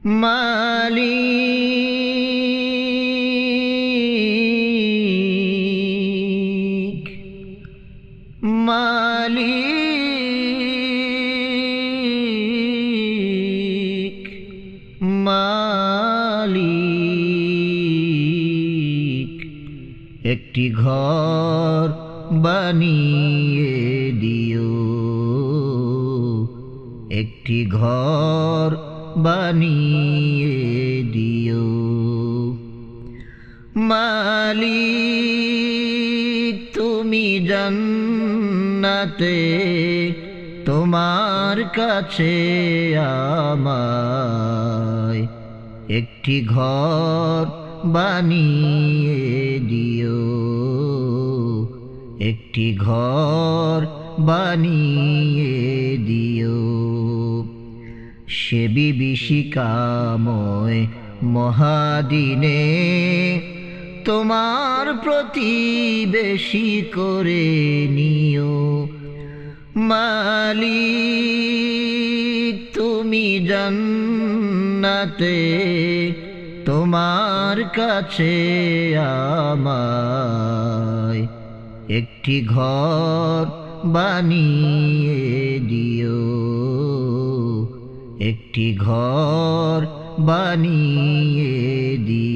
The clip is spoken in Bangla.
মালিক মালিক মালিক একটি ঘর বানিয়ে দিও, একটি ঘর বানিয়ে দিও। মালিক তুমি জান্নাতে তোমার কাছে আমায় একটি ঘর বানিয়ে দিও, একটি ঘর বানিয়ে দিও। সে বিভীষিকাময় মহাদিনে তোমার প্রতিবেশী করে নিও। মালিক তুমি জান্নাতে তোমার কাছে আমায় একটি ঘর বানিয়ে দিও, একটি ঘর বানিয়ে দিও।